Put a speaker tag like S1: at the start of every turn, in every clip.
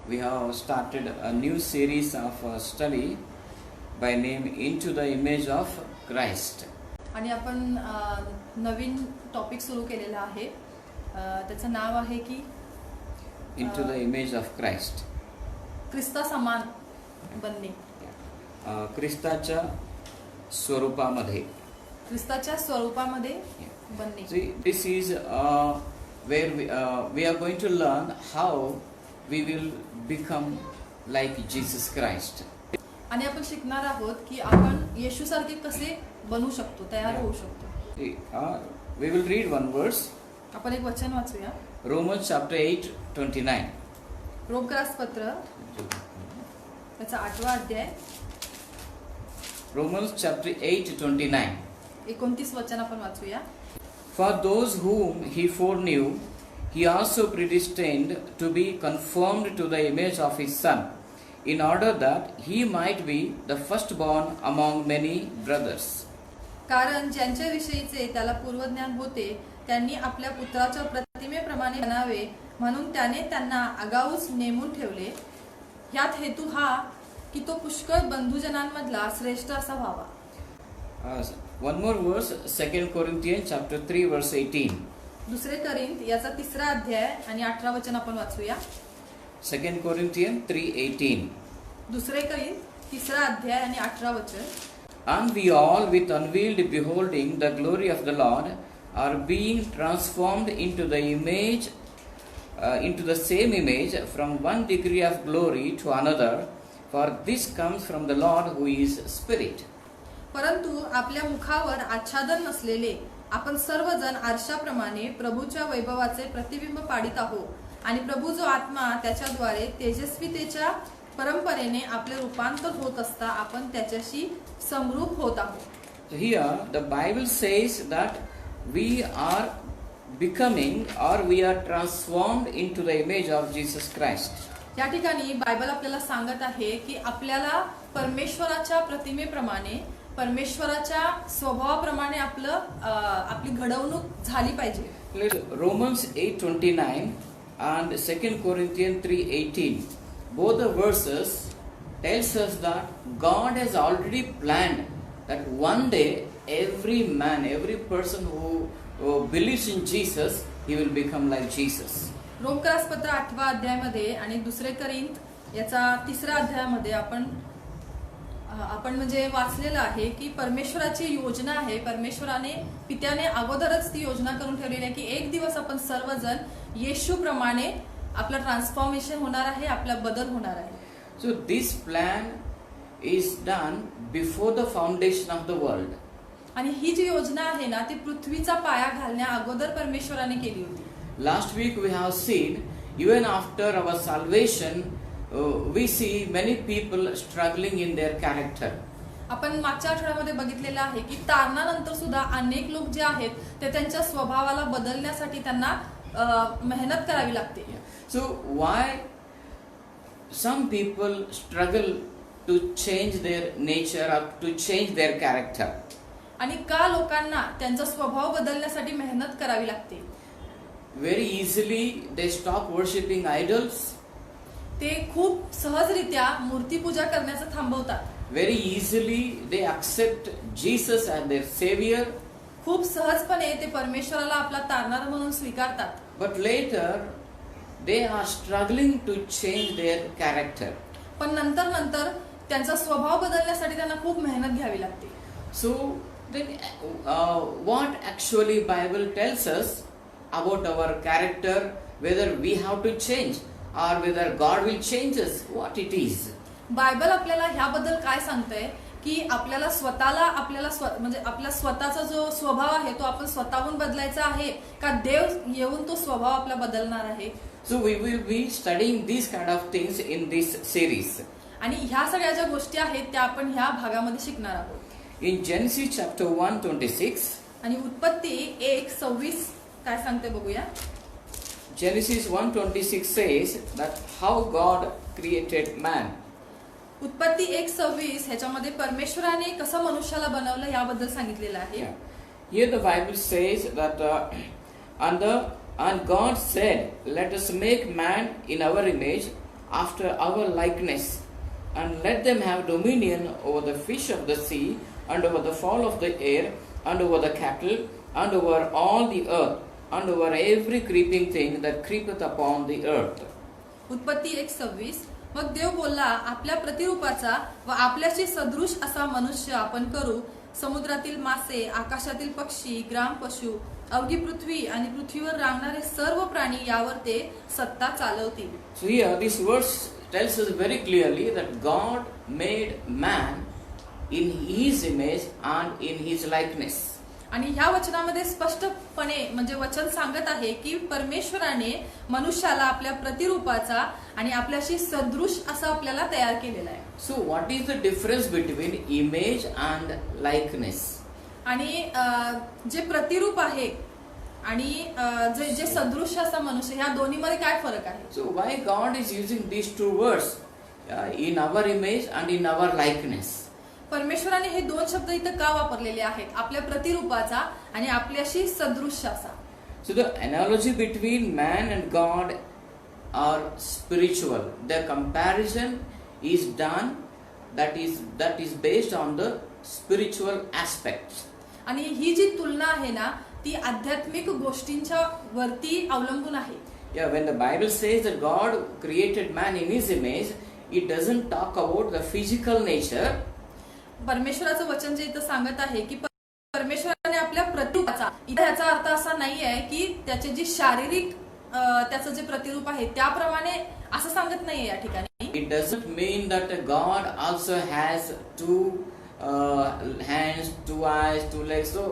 S1: we have started a new series of study by name Into the Image of Christ.
S2: आणि आपण नवीन topic सुरू केलेला आहे. त्याचं नाव आहे की
S1: Into the Image of Christ.
S2: ख्रिस्ता समान बनणे.
S1: ख्रिस्ताच्या स्वरूपामध्ये.
S2: ख्रिस्ताच्या स्वरूपामध्ये बनणे.
S1: See, this is where we are going to learn how we will become like Jesus Christ.
S2: आणि आपण शिकणार आहोत की आपण येशूसारखे कसे बनू शकतो, तयार होऊ शकतो.
S1: We will read one verse.
S2: आपण एक वचन वाचूया.
S1: Romans chapter 8:29.
S2: रोमकरासपत्र त्याचा 8वा अध्याय.
S1: Romans chapter 8:29.
S2: 29 वचन आपण वाचूया.
S1: For those whom he foreknew, he also predestined to be conformed to the image of his Son, in order that he might be the firstborn among many brothers.
S2: कारण ज्यांच्या विषयीचे त्याला पूर्वज्ञान होते, त्यांनी आपल्या पुत्राच्या प्रतिमेप्रमाणे बनावे म्हणून त्याने त्यांना आगाऊच नेमून ठेवले. ह्यात हेतू हा की तो पुष्कळ बंधुजनांमधला श्रेष्ठ असा व्हावा.
S1: One more verse, 2 Corinthians chapter 3 verse 18.
S2: दुसरे करिंथ याचा 3रा अध्याय आणि 18 वचन आपण वाचूया.
S1: 2 Corinthians 3:18.
S2: दुसरे करिंथ 3रा अध्याय आणि 18 वचन.
S1: And we all with unveiled beholding the glory of the Lord are being transformed into the image, into the same image from one degree of glory to another, for this comes from the Lord who is Spirit.
S2: परंतु आपल्या मुखावर आच्छादन नसलेले आपण सर्वजण आरशाप्रमाणे प्रभूच्या वैभवाचे प्रतिबिंब पाडित आहोत आणि प्रभू जो आत्मा त्याच्याद्वारे तेजस्वितेच्या परंपरेने आपले रूपांतर होत असता आपण त्याच्याशी समरूप होत आहोत.
S1: So here the Bible says that we are becoming or we are transformed into the image of Jesus Christ.
S2: या ठिकाणी बायबल आपल्याला सांगत आहे की आपल्याला परमेश्वराच्या प्रतिमेप्रमाणे, परमेश्वराच्या स्वभावाप्रमाणे आपली घडवणूक झाली पाहिजे.
S1: Romans 8:29 and 2 Corinthians 3:18, both the verses tells us that God has already planned that one day every man, every person who believes in Jesus, he will become like Jesus.
S2: रोमकरासपत्र 8वा अध्यायामध्ये आणि दुसरे करिंथ याचा 3रा अध्यायामध्ये आपण म्हणजे वाचलेलं आहे की परमेश्वराची योजना आहे. परमेश्वराने पित्याने अगोदरच ती योजना करून ठेवलेली आहे की एक दिवस आपण सर्वजण येशूप्रमाणे आपलं ट्रान्सफॉर्मेशन होणार आहे, आपला बदल होणार आहे.
S1: So this plan is done before the foundation of the world.
S2: आणि ही जी योजना आहे ना ती पृथ्वीचा पाया घालण्या अगोदर परमेश्वराने केली होती.
S1: Last week we have seen, even after our salvation, we see many people struggling in their character.
S2: आपण मागच्या आठवड्यामध्ये बघितलेलं आहे की तारणानंतर सुद्धा अनेक लोक जे आहेत ते त्यांच्या स्वभावाला बदलण्यासाठी त्यांना मेहनत करावी लागते.
S1: So why some people struggle to change their nature or to change their character?
S2: आणि का लोकांना त्यांचा स्वभाव बदलण्यासाठी मेहनत करावी लागते?
S1: Very easily they stop worshipping idols.
S2: ते खूप सहजरित्या मूर्तिपूजा करण्याचं थांबवतात.
S1: Very easily they accept Jesus as their savior.
S2: खूप सहजपणे ते परमेश्वराला आपला तारणारा म्हणून स्वीकारतात.
S1: But later they are struggling to change their character.
S2: पण नंतर त्यांचा स्वभाव बदलण्यासाठी त्यांना खूप मेहनत घ्यावी लागते.
S1: So then what actually Bible tells us about our character, whether we have to change or whether God will change us, what it is?
S2: Bible आपल्याला ह्याबद्दल काय सांगतंय की आपल्याला स्वतःला म्हणजे आपला स्वतःचा जो स्वभाव आहे तो आपण स्वतःहून बदलायचा आहे का देव येऊन तो स्वभाव आपला बदलणार आहे?
S1: So we will be studying these kind of things in this series.
S2: आणि ह्या सगळ्या ज्या गोष्टी आहेत त्या आपण ह्या भागामध्ये शिकणार आहोत.
S1: In Genesis chapter 1:26,
S2: आणि उत्पत्ती 1:26 काय सांगते बघूया.
S1: Genesis 1:26 says that how God created man.
S2: उत्पत्ती 1:26 ह्याच्यामध्ये परमेश्वराने कसं मनुष्याला बनवलं याबद्दल सांगितलेलं आहे.
S1: Here the Bible says that and God said, let us make man in our image after our likeness, and let them have dominion over the fish of the sea, and over the fowl of the air, and over the cattle, and over all the earth, and over every creeping thing that creepeth upon the earth.
S2: उत्पत्ती 1:26. मग देव बोलला, आपल्या प्रतिरूपाचा व आपल्याशी सदृश असा मनुष्य आपण करू, समुद्रातील मासे, आकाशातील पक्षी, ग्राम पशु, अवघी पृथ्वी आणि पृथ्वीवर रांगणारे सर्व प्राणी यावर ते सत्ता चालवतील.
S1: So here this verse tells us very clearly that God made man in his image and in his likeness.
S2: आणि ह्या वचनामध्ये स्पष्टपणे म्हणजे वचन सांगत आहे की परमेश्वराने मनुष्याला आपल्या प्रतिरूपाचा आणि आपल्याशी सदृश असं आपल्याला तयार केलेला आहे.
S1: So what is the difference between image and likeness?
S2: आणि जे प्रतिरूप आहे आणि जे सदृश असा मनुष्य, ह्या दोन्हीमध्ये काय फरक आहे?
S1: So why God is using these two words, in our image and in our likeness?
S2: परमेश्वराने हे दोन शब्द इथं का वापरलेले आहेत? आपल्या प्रतिरूपाचा आणि आपल्याशी सदृश असा.
S1: So the analogy between man and God are spiritual. The comparison is done that is based on the spiritual aspects.
S2: आणि ही जी तुलना आहे ना, ती आध्यात्मिक गोष्टींच्या वरती अवलंबून आहे.
S1: Yeah, when the Bible says that God created man in his image, it doesn't talk about the physical nature.
S2: परमेश्वराचं वचन जे इथं सांगत आहे की परमेश्वराने आपल्या प्रतिरूपाचा, इथं याचा अर्थ असा नाही आहे की त्याचे जी शारीरिक त्याचं जे प्रतिरूप आहे त्याप्रमाणे असं सांगत नाहीये या ठिकाणी.
S1: It doesn't mean that God also has two hands, two eyes, two legs. So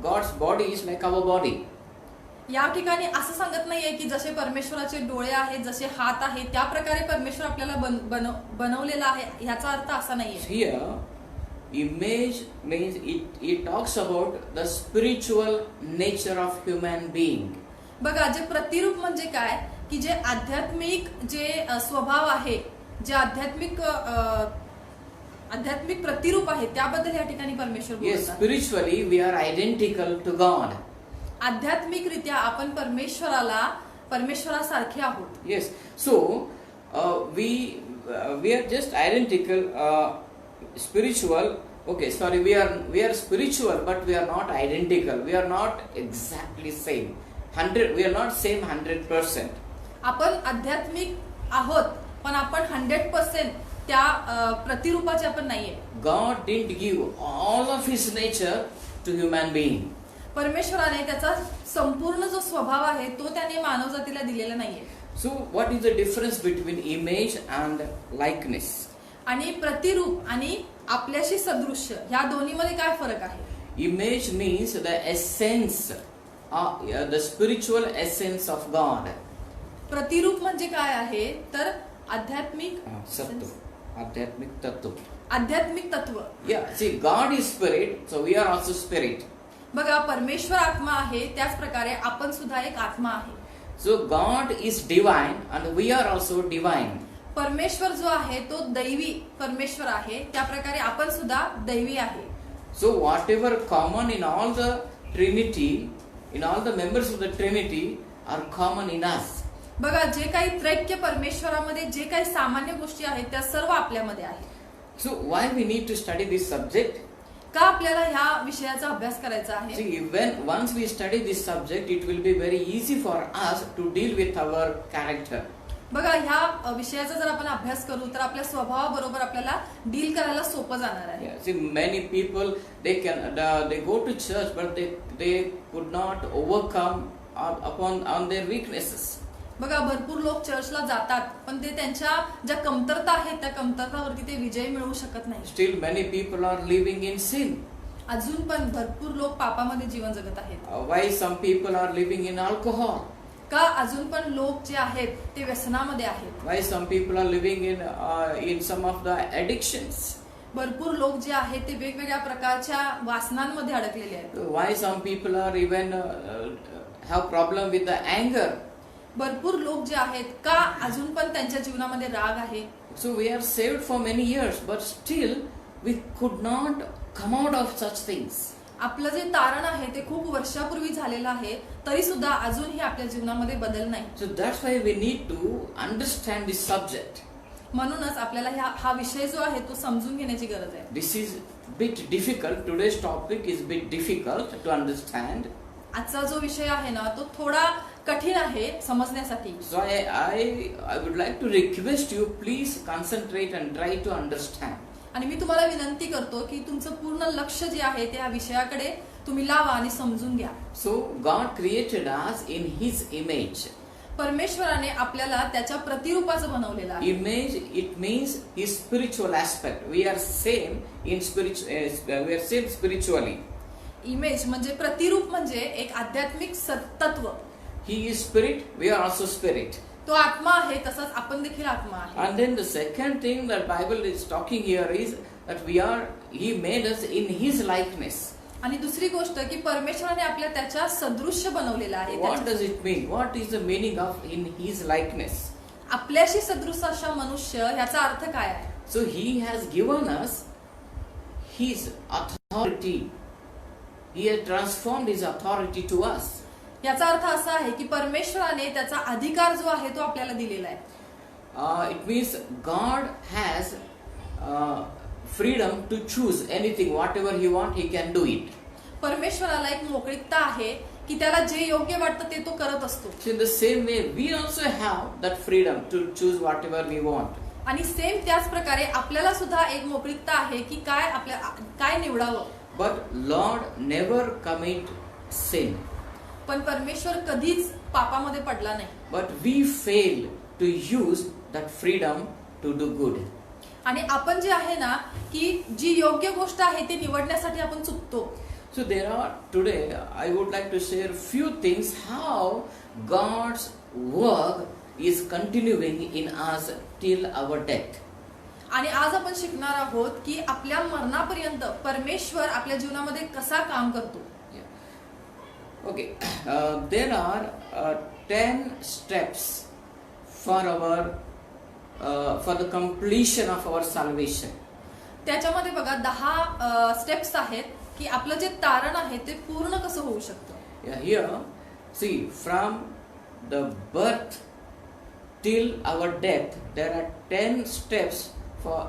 S1: God's body is like our body.
S2: या ठिकाणी असं सांगत नाहीये की जसे परमेश्वराचे डोळे आहेत, जसे हात आहेत, त्या प्रकारे परमेश्वर आपल्याला बनवलेला आहे, ह्याचा अर्थ असा नाहीये.
S1: Here image means it talks about the spiritual nature of human being.
S2: बघा, जे प्रतिरूप म्हणजे काय की जे आध्यात्मिक जे स्वभाव आहे, जे आध्यात्मिक प्रतिरूप आहे त्याबद्दल या ठिकाणी परमेश्वर बोलतात.
S1: Yes, spiritually we are identical to God.
S2: आध्यात्मिकरित्या आपण परमेश्वरासारखे आहोत.
S1: Yes, so we are just identical. Spiritual, okay, sorry, we are spiritual, but we are not identical. We are not exactly same. We are not same 100%.
S2: आपण आध्यात्मिक आहोत, पण आपण 100% त्या प्रतिरूपाचे आपण नाहीये.
S1: God didn't give all of His nature to human being.
S2: परमेश्वराने त्याचा संपूर्ण जो स्वभाव आहे तो त्याने मानवजातीला दिलेला नाहीये.
S1: So what is the difference between image and likeness?
S2: आणि प्रतिरूप आणि आपल्याशी सदृश्य ह्या दोन्हीमध्ये काय फरक आहे?
S1: Image means the essence, the spiritual essence of God.
S2: प्रतिरूप म्हणजे काय आहे तर आध्यात्मिक
S1: तत्व.
S2: आध्यात्मिक तत्व.
S1: Yeah, see, God is spirit, so we are also spirit.
S2: बघा, परमेश्वर आत्मा आहे, त्याच प्रकारे आपण सुद्धा एक आत्मा आहे.
S1: So God is divine and we are also divine.
S2: परमेश्वर जो आहे तो दैवी परमेश्वर आहे, त्या प्रकारे आपण सुद्धा दैवी आहे.
S1: So whatever common in all the Trinity, in all the members of the Trinity are common in us.
S2: बघा, जे काही त्रैक्य परमेश्वरामध्ये जे काही सामान्य गोष्टी आहेत त्या सर्व आपल्यामध्ये आहेत.
S1: So why we need to study this subject?
S2: का आपल्याला ह्या विषयाचा अभ्यास करायचा आहे?
S1: See, once we study this subject, it will be very easy for us to deal with our character.
S2: बघा, ह्या विषयाचा जर आपण अभ्यास करू तर आपल्या स्वभावाबरोबर आपल्याला डील करायला सोपं जाणार आहे.
S1: Yeah, see, many people they go to church, but they could not overcome on their weaknesses.
S2: बघा, भरपूर लोक चर्चला जातात, पण ते त्यांच्या ज्या कमतरता आहेत त्या कमतरतावरती ते विजय मिळवू शकत नाही.
S1: Still, many people are living in sin.
S2: अजून पण भरपूर लोक पापामध्ये जीवन जगत आहेत.
S1: Why some people are living in alcohol?
S2: का अजून पण लोक जे आहेत ते व्यसनामध्ये आहेत.
S1: Why some people are living in some of the addictions?
S2: भरपूर लोक जे आहेत ते वेगवेगळ्या प्रकारच्या वासनांमध्ये अडकलेले आहेत.
S1: Why some people are even have problem with the anger?
S2: भरपूर लोक जे आहेत का अजून पण त्यांच्या जीवनामध्ये राग आहे.
S1: So we are saved for many years, but still we could not come out of such things.
S2: आपलं जे तारण आहे ते खूप वर्षापूर्वी झालेलं आहे, तरी सुद्धा अजूनही आपल्या जीवनामध्ये बदल नाही.
S1: So that's why we need to understand this subject.
S2: म्हणूनच आपल्याला हा विषय जो आहे तो समजून घेण्याची गरज आहे.
S1: This is bit difficult. Today's topic is bit difficult to understand.
S2: आजचा जो विषय आहे ना तो थोडा कठीण आहे समजण्यासाठी.
S1: So I would like to request you, please concentrate and try to understand.
S2: आणि मी तुम्हाला विनंती करतो की तुमचं पूर्ण लक्ष जे आहे त्या विषयाकडे तुम्ही लावा आणि समजून घ्या.
S1: So God created us in His image.
S2: परमेश्वराने आपल्याला त्याच्या प्रतिरूपाचं बनवलेलं आहे.
S1: Image, it means His spiritual aspect. We are same spiritually.
S2: Image म्हणजे प्रतिरूप म्हणजे एक आध्यात्मिक तत्व.
S1: He is spirit. We are also spirit.
S2: तो आत्मा आहे, तसंच आपण देखील आत्मा आहे.
S1: And then the second thing that Bible is talking here is that He made us in His likeness.
S2: आणि दुसरी गोष्ट की परमेश्वराने आपल्या त्याच्या सदृश्य बनवलेला आहे.
S1: What does it mean? What is the meaning of in His likeness?
S2: आपल्याशी सदृश अशा मनुष्य ह्याचा अर्थ काय आहे?
S1: So He has given us His authority. He has transformed His authority to us.
S2: याचा अर्थ असा आहे की परमेश्वराने त्याचा अधिकार जो आहे तो आपल्याला दिलेला आहे.
S1: It means God has freedom to choose anything, whatever He wants, He can do it.
S2: परमेश्वराला एक मोकळीकता आहे की त्याला जे योग्य वाटतं ते तो करत असतो.
S1: So in the same way, we also have that freedom to choose whatever we want.
S2: आणि सेम त्याच प्रकारे आपल्याला सुद्धा एक मोकळीकता आहे की काय निवडावं.
S1: But Lord never commit sin.
S2: पण परमेश्वर कधीच पापामध्ये पडला नाही.
S1: But we fail to use that freedom to do good.
S2: आणि आपण जे आहे ना की जी योग्य गोष्ट आहे ती निवडण्यासाठी आपण चुकतो.
S1: So there are today I would like to share few things how God's work is continuing in us till our death.
S2: आणि आज आपण शिकणार आहोत की आपल्या मरणापर्यंत परमेश्वर आपल्या जीवनामध्ये कसा काम करतो.
S1: Okay, there are 10 steps for the completion of our salvation.
S2: त्याच्यामध्ये बघा 10 स्टेप्स आहेत की आपलं जे तारण आहे ते पूर्ण कसं होऊ शकतं.
S1: Here, see, from the birth till our death, there are 10 steps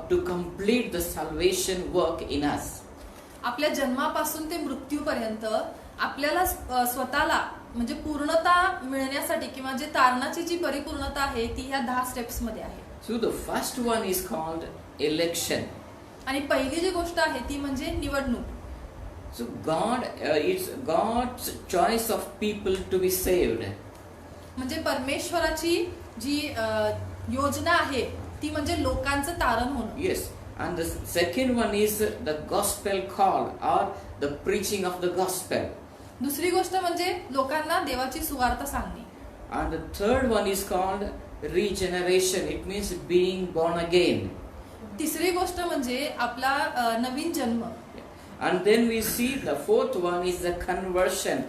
S1: to complete the salvation work in us.
S2: आपल्या जन्मापासून ते मृत्यूपर्यंत आपल्याला स्वतःला म्हणजे पूर्णता मिळण्यासाठी किंवा जे तारणाची जी परिपूर्णता आहे ती ह्या 10 स्टेप्स मध्ये आहे.
S1: So the first one is called election.
S2: आणि पहिली जी गोष्ट आहे ती म्हणजे निवडणूक.
S1: So it's God's choice of people to be saved.
S2: म्हणजे परमेश्वराची जी योजना आहे ती म्हणजे लोकांचं तारण होणं.
S1: Yes. And the second one is the gospel call or the preaching of the gospel.
S2: दुसरी गोष्ट म्हणजे लोकांना देवाची सुवार्ता सांगणे.
S1: And the third one is called regeneration. It means being born again.
S2: तिसरी गोष्ट म्हणजे आपला नवीन जन्म.
S1: And then we see the fourth one is the conversion.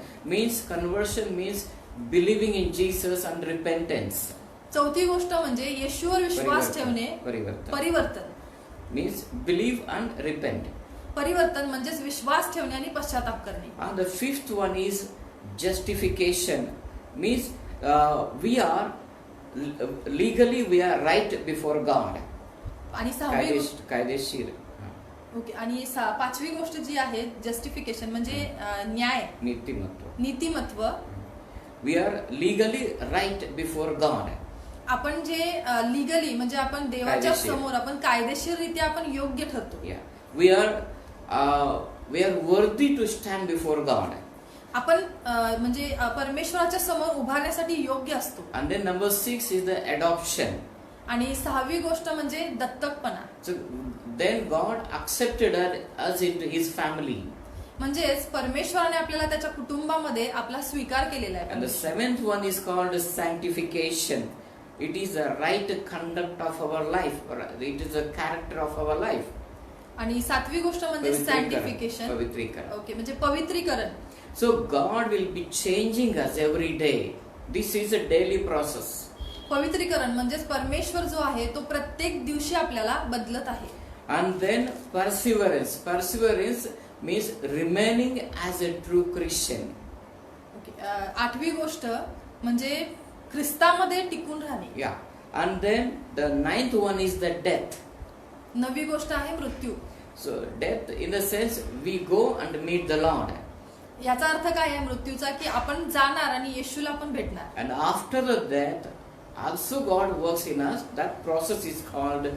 S1: Conversion means believing in Jesus and repentance.
S2: चौथी गोष्ट म्हणजे येशूवर विश्वास ठेवणे. परिवर्तन
S1: means believe and repent.
S2: परिवर्तन म्हणजेच विश्वास ठेवणे आणि पश्चाताप करणे.
S1: And the fifth one is justification. Means we are legally we are right before God.
S2: आणि
S1: कायदेशीर.
S2: ओके. आणि पाचवी गोष्ट जी आहे जस्टिफिकेशन म्हणजे न्याय, नीतिमत्व.
S1: We are legally right before God.
S2: आपण जे लीगली म्हणजे आपण देवाच्या समोर आपण कायदेशीररित्या आपण योग्य ठरतो.
S1: We are worthy to stand before God.
S2: आपण म्हणजे परमेश्वराच्या समोर उभारण्यासाठी योग्य असतो.
S1: And then number 6 is the adoption.
S2: आणि 6वी गोष्ट म्हणजे दत्तकपणा.
S1: So then God accepted us into His family.
S2: म्हणजेच परमेश्वराने आपल्याला त्याच्या कुटुंबामध्ये आपला स्वीकार केलेला आहे.
S1: And the 7th one is called sanctification. It is the right conduct of our life, or it is the character of our life.
S2: आणि 7वी गोष्ट म्हणजे सॅन्टिफिकेशन.
S1: पवित्रीकरण.
S2: ओके. म्हणजे पवित्रीकरण.
S1: So God will be changing us every day. This is a daily process.
S2: पवित्रीकरण म्हणजेच परमेश्वर जो आहे तो प्रत्येक दिवशी आपल्याला बदलत आहे.
S1: And then perseverance. Perseverance means remaining as a true Christian.
S2: आठवी गोष्ट म्हणजे ख्रिस्तामध्ये टिकून राहणे.
S1: Yeah. And then the ninth one is the death.
S2: नववी गोष्ट आहे मृत्यू.
S1: So death in the sense we go and meet the Lord.
S2: याचा अर्थ काय आहे मृत्यूचा की आपण जाणार आणि येशूला आपण भेटणार.
S1: And after the death also God works in us. That process is called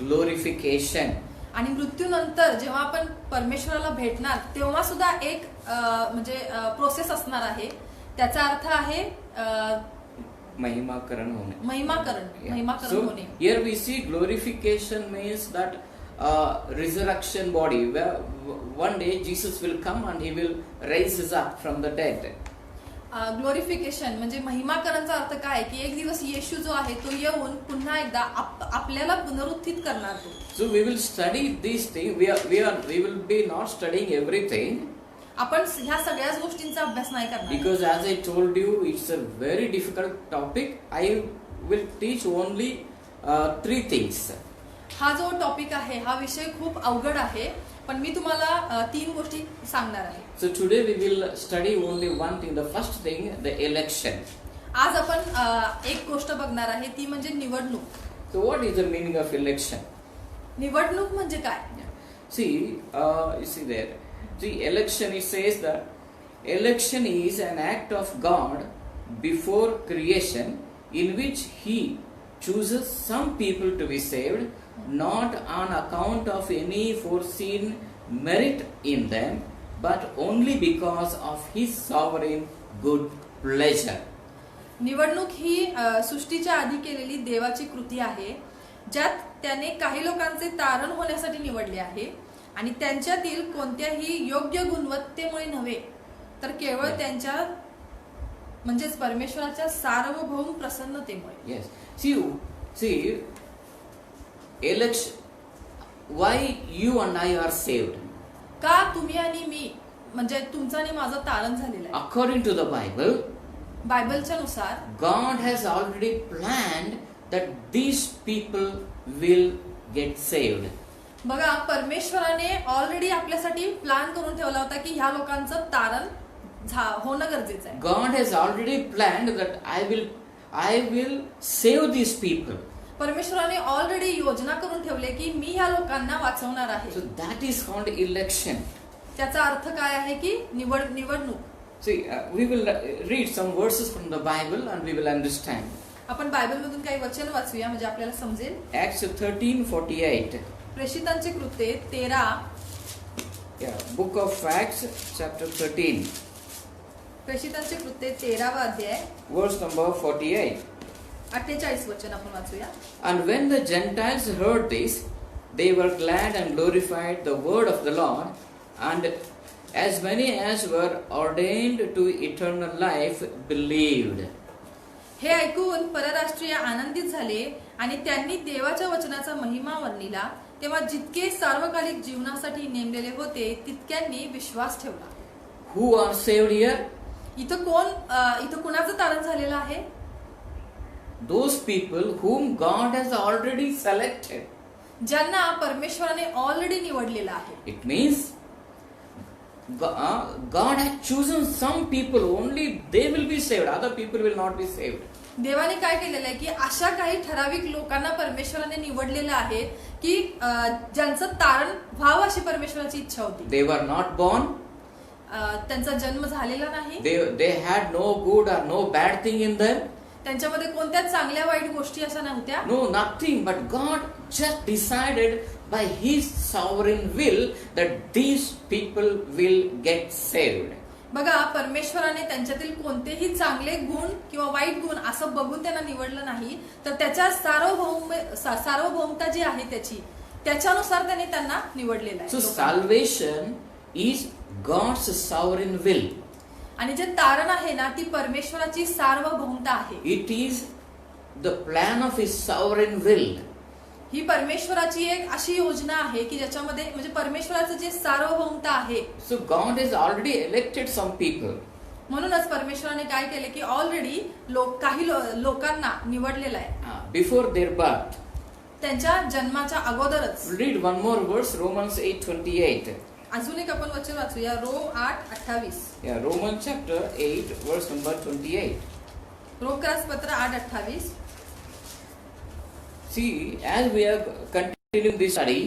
S1: glorification.
S2: आणि मृत्यूनंतर जेव्हा आपण परमेश्वराला भेटणार तेव्हा सुद्धा एक म्हणजे प्रोसेस असणार आहे. त्याचा अर्थ आहे
S1: महिमाकरण होणे.
S2: महिमाकरण
S1: So
S2: होणे.
S1: here we see glorification means that resurrection body, where one day Jesus will come and he will raise us up from the dead.
S2: Glorification म्हणजे महिमाकरणचा अर्थ काय की एक दिवस येशू जो आहे तो येऊन पुन्हा एकदा आपल्याला पुनरुत्थित करणार तो.
S1: So we will study these things. We will be not studying everything.
S2: आपण ह्या सगळ्याच गोष्टींचा अभ्यास नाही करणार.
S1: Because as I told you, it's a very difficult topic. I will teach only 3 things.
S2: हा जो टॉपिक आहे हा विषय खूप अवघड आहे पण मी तुम्हाला 3 गोष्टी सांगणार आहे.
S1: So today we will study only one thing. The first thing, the election.
S2: आज आपण एक गोष्ट बघणार आहे ती म्हणजे निवडणूक.
S1: So what is the meaning of election?
S2: निवडणूक म्हणजे काय?
S1: See, you see there. See, election, it says that election is an act of God before creation in which He chooses some people to be saved, not on account of any foreseen merit in them, but only because of His sovereign good pleasure.
S2: निवडणूक ही सृष्टीच्या आधी केलेली देवाची कृती आहे ज्यात त्याने काही लोकांचे तारण होण्यासाठी निवडले आहे आणि त्यांच्यातील कोणत्याही योग्य गुणवत्तेमुळे नव्हे तर केवळ त्यांच्या म्हणजेच परमेश्वराच्या सार्वभौम प्रसन्नतेमुळे.
S1: Yes. See, election. Why you and I are saved?
S2: का तुम्ही आणि मी म्हणजे तुमचं आणि माझं तारण झालेलं आहे.
S1: According to the Bible,
S2: बायबलच्या नुसार
S1: God has already planned that these people will get saved.
S2: बघा परमेश्वराने ऑलरेडी आपल्यासाठी प्लॅन करून ठेवला होता की ह्या लोकांचं तारण होणं गरजेचं आहे.
S1: God has already planned that I will save these people.
S2: परमेश्वराने ऑलरेडी योजना करून ठेवले की मी ह्या लोकांना वाचवणार आहे.
S1: So that is called election.
S2: त्याचा अर्थ काय आहे की निवडणूक.
S1: See, we will read some verses from the Bible and we will understand.
S2: आपण बायबल मधून काही वचन वाचूया म्हणजे आपल्याला समजेल.
S1: Acts 13:48.
S2: प्रेषितांचे कृत्ये 13.
S1: Book of Acts chapter 13.
S2: प्रेषितांचे कृत्ये 13वा अध्याय
S1: Verse number 48.
S2: 48 वचन आपण वाचूया.
S1: And when the Gentiles heard this, they were glad and glorified the word of the Lord, and as many as were ordained to eternal life believed.
S2: हे ऐकून परराष्ट्रीय आनंदित झाले आणि त्यांनी देवाच्या वचनाचा महिमा वर्णिला. तेव्हा जितके सार्वकालिक जीवनासाठी नेमलेले होते तितक्यांनी विश्वास ठेवला.
S1: Who are saved here?
S2: इथं कुणाचं तारण झालेलं आहे?
S1: Those people whom God has already selected.
S2: ज्यांना परमेश्वराने ऑलरेडी निवडलेलं आहे.
S1: It means God has chosen some people, only they will be saved, other people will not be saved.
S2: देवाने काय केलेलं आहे की अशा काही ठराविक लोकांना परमेश्वराने निवडलेलं आहे की ज्यांचं तारण व्हावं अशी परमेश्वराची इच्छा होती.
S1: They were not born.
S2: त्यांचा जन्म झालेला नाही.
S1: They had no good or no bad thing in them.
S2: त्यांच्यामध्ये कोणत्या चांगल्या वाईट गोष्टी अशा नव्हत्या.
S1: No, nothing. But God just decided by His sovereign will that these people will get saved.
S2: बघा परमेश्वराने त्यांच्यातील कोणतेही चांगले गुण किंवा वाईट गुण असं बघून त्यांना निवडलं नाही तर त्याच्या सार्वभौमता जी आहे त्याच्यानुसार त्याने त्यांना निवडलेलं आहे.
S1: So salvation is God's sovereign will.
S2: आणि जे तारण आहे ना ती परमेश्वराची सार्वभौमता आहे.
S1: It is the plan of His sovereign will.
S2: ही परमेश्वराची एक अशी योजना आहे की ज्याच्यामध्ये म्हणजे परमेश्वराचं जे सार्वभौमता आहे.
S1: So God has already elected some people.
S2: म्हणूनच परमेश्वराने काय केले की ऑलरेडी काही लोकांना निवडलेलं आहे.
S1: Before their birth.
S2: त्यांच्या जन्माच्या अगोदरच.
S1: Read one more verse, Romans 8:28.
S2: अजून एक आपण वचन वाचूया रोम 8:28.
S1: Yeah, Romans chapter 8, verse number 28.
S2: रोमकरासपत्र 8:28.
S1: See, as we are continuing this study,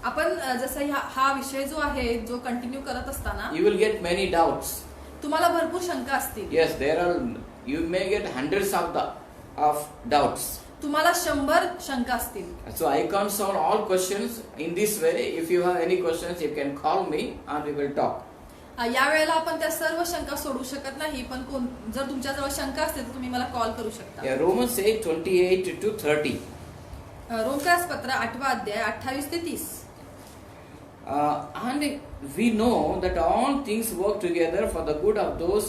S2: आपण जसं हा विषय जो आहे जो कंटिन्यू करत असताना
S1: you will get many doubts.
S2: तुम्हाला भरपूर शंका असतील.
S1: Yes, you may get hundreds of doubts.
S2: तुम्हाला 100 शंका असतील.
S1: So I can't solve all questions in this way. If you have any questions, you can call me and we will talk.
S2: या वेळेला आपण त्या सर्व शंका सोडू शकत नाही, पण जर तुमच्याजवळ शंका असतील तर तुम्ही मला कॉल करू शकता.
S1: Yeah, Romans 8, 28 to 30.
S2: रोमकरासपत्र 8वा अध्याय 28 ते 30.
S1: And we know that all things work together for the good of those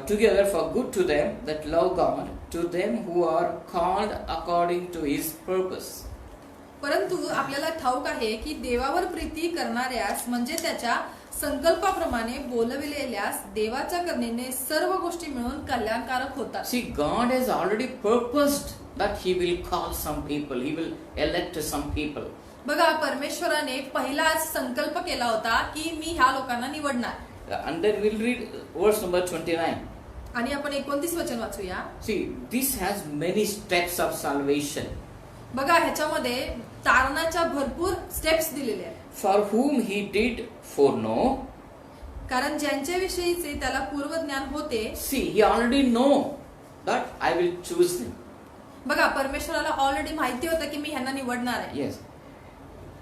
S1: together for good to them that love God, to them who are called according to His purpose.
S2: परंतु आपल्याला ठाऊक आहे की देवावर प्रीती करणाऱ्यास म्हणजे त्याच्या संकल्पाप्रमाणे बोलविलेल्यास देवाच्या करणेने सर्व गोष्टी मिळून कल्याणकारक होतात.
S1: See, God has already purposed that He will call some people, He will elect some people.
S2: बघा, परमेश्वराने पहिलाच संकल्प केला होता की मी ह्या लोकांना निवडणार.
S1: And then we'll read verse number 29.
S2: आणि आपण 29 वचन वाचूया.
S1: See, this has many steps of salvation.
S2: बघा, ह्याच्यामध्ये तारणाच्या भरपूर स्टेप्स दिलेले आहेत.
S1: For whom He did foreknow.
S2: कारण ज्यांच्या विषयीचे त्याला पूर्वज्ञान होते.
S1: See, He already know that I will choose them.
S2: बघा, परमेश्वराला ऑलरेडी माहिती होतं की मी ह्यांना निवडणार आहे.
S1: Yes.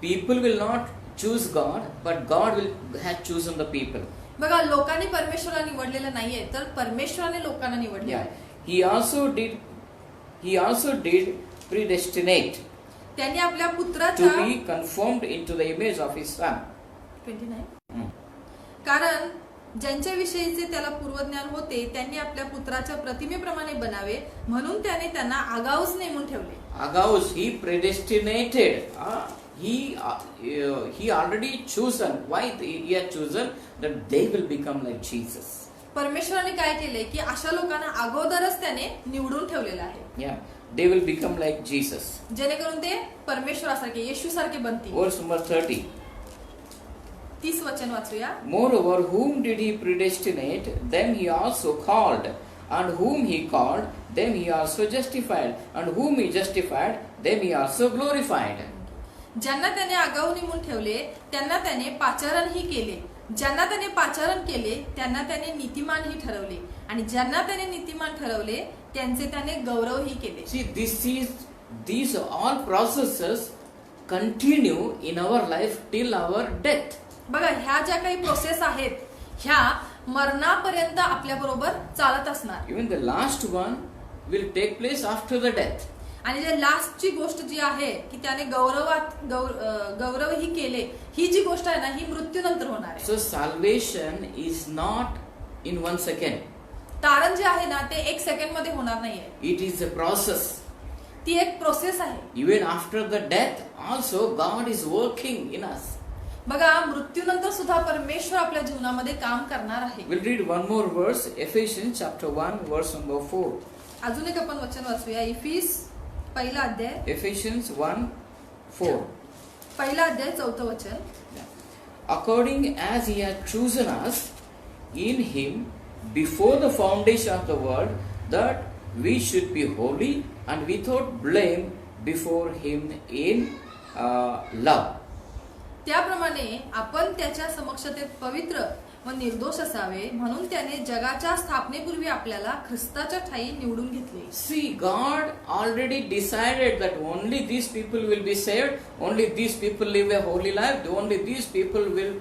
S1: People will not choose God, but God will have chosen the people.
S2: बघा, लोकांनी परमेश्वराला निवडलेलं नाहीये, तर परमेश्वराने लोकांना निवडले
S1: Yeah.
S2: आहे.
S1: He also did predestinate
S2: त्यांनी आपल्या
S1: to
S2: पुत्राच्या
S1: be conformed into the image of His Son.
S2: 29. कारण ज्यांच्या विषयीचे त्याला पूर्वज्ञान होते त्यांनी आपल्या पुत्राच्या प्रतिमेप्रमाणे बनावे म्हणून त्याने त्यांना आगाऊच नेमून ठेवले.
S1: Agaus, He predestinated. He already chosen. Why He had chosen? That they will become like Jesus.
S2: परमेश्वराने काय केले की अशा लोकांना अगोदरच त्याने निवडून ठेवलेलं आहे.
S1: Yeah, they will become like Jesus.
S2: जेणेकरून ते परमेश्वरासारखे येशूसारखे बनतील.
S1: Verse number 30.
S2: 30 वचन वाचूया.
S1: Moreover, whom did He predestinate, them He also called. And whom He called, them He also justified. And whom He justified, them He also glorified.
S2: ज्यांना त्याने आगाऊ नेमून ठेवले त्यांना त्याने पाचारणही केले. ज्यांना त्याने पाचारण केले त्यांना त्याने नीतिमानही ठरवले. आणि ज्यांना त्याने नीतिमान ठरवले त्यांचे त्याने गौरवही केले.
S1: See, these all processes continue in our life till our death.
S2: बघा, ह्या ज्या काही प्रोसेस आहेत ह्या मरणापर्यंत आपल्या बरोबर चालत असणार.
S1: Even the last one will take place after the death.
S2: आणि जे लास्टची गोष्ट जी आहे की त्याने गौरवही केले, ही जी गोष्ट आहे ना ही मृत्यूनंतर होणार आहे.
S1: So salvation is not in 1 second.
S2: तारण जे आहे ना ते 1 सेकंड मध्ये होणार नाहीये.
S1: It is a process.
S2: ती एक प्रोसेस आहे.
S1: Even after the death, also God is working in us.
S2: बघा, मृत्यूनंतर सुद्धा परमेश्वर आपल्या जीवनामध्ये काम करणार आहे.
S1: We'll read one more verse, Ephesians chapter 1, verse number 4.
S2: अजून एक आपण वचन वाचूया. इफिस पहिला अध्याय.
S1: Ephesians 1, 4.
S2: पहिला अध्याय 4 वचन.
S1: According as He had chosen us in Him before the foundation of the world, that we should be holy and without blame before Him in love.
S2: त्याप्रमाणे आपण त्याच्या समक्षतेत पवित्र व निर्दोष असावे म्हणून त्याने जगाच्या स्थापनेपूर्वी आपल्याला ख्रिस्ताच्या ठायी निवडून घेतले.
S1: See, God already decided that only these people will be saved, only these people live a holy life, only these people will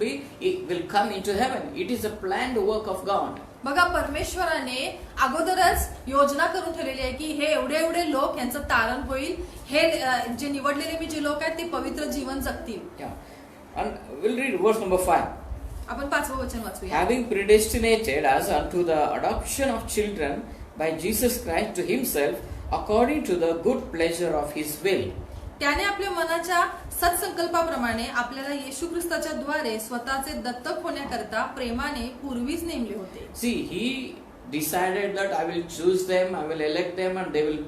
S1: come into heaven. It is a planned work of God.
S2: बघा, परमेश्वराने अगोदरच योजना करून ठेवलेली आहे की हे एवढे लोक यांचं तारण होईल. हे जे निवडलेले मी जे लोक आहेत ते पवित्र जीवन जगतील.
S1: Yeah. And we'll read verse number 5.
S2: आपण 5वं वचन वाचूया.
S1: Having predestinated us unto the adoption of children by Jesus Christ to Himself according to the good pleasure of His will.
S2: त्याने आपल्या मनाच्या सत्संकल्पाप्रमाणे आपल्याला येशू ख्रिस्ताच्या द्वारे स्वतःचे दत्तक होण्याकरता प्रेमाने पूर्वीच नेमले होते.
S1: See, He decided that I will choose them, I will elect them, and they will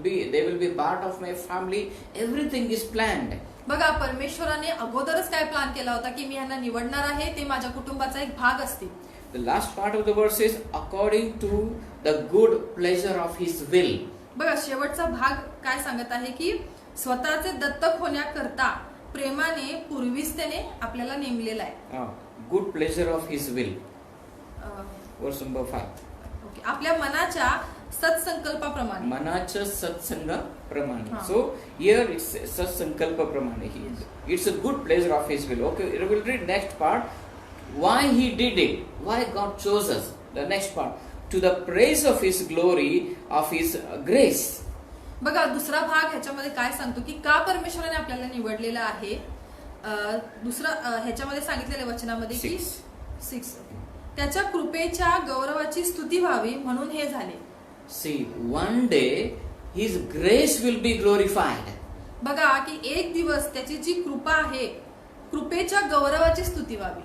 S1: be part of my family. Everything is planned.
S2: बघा, परमेश्वराने अगोदरच काय प्लॅन केला होता की मी यांना निवडणार आहे, ते माझ्या कुटुंबाचा एक भाग असतील.
S1: The last part of the verse is according to the good pleasure of his will.
S2: बघा, शेवटचा भाग काय सांगत आहे की स्वतःचे दत्तक होण्याकरता प्रेमाने पूर्वीच त्याने आपल्याला नेमलेला आहे.
S1: Good pleasure of his will.
S2: Um,
S1: Verse number 5.
S2: Okay, आपल्या मनाच्या सत्संकल्पाप्रमाणे.
S1: मनाच्या सत्संगा प्रमाणे.
S2: हा.
S1: So here it's सत्संकल्प प्रमाणे. It's a good pleasure of his will. Okay, we'll read next part. Why he did it? Why God chose us? The next part. To the praise of his glory, of his grace.
S2: बघा, दुसरा भाग ह्याच्यामध्ये काय सांगतो की का परमेश्वराने आपल्याला निवडलेलं आहे. ह्याच्यामध्ये सांगितलेल्या वचनामध्ये की 6 त्याच्या कृपेच्या गौरवाची स्तुती व्हावी म्हणून हे झाले.
S1: See, one day his grace will be glorified.
S2: बघा की एक दिवस त्याची जी कृपा आहे, कृपेच्या गौरवाची स्तुती व्हावी.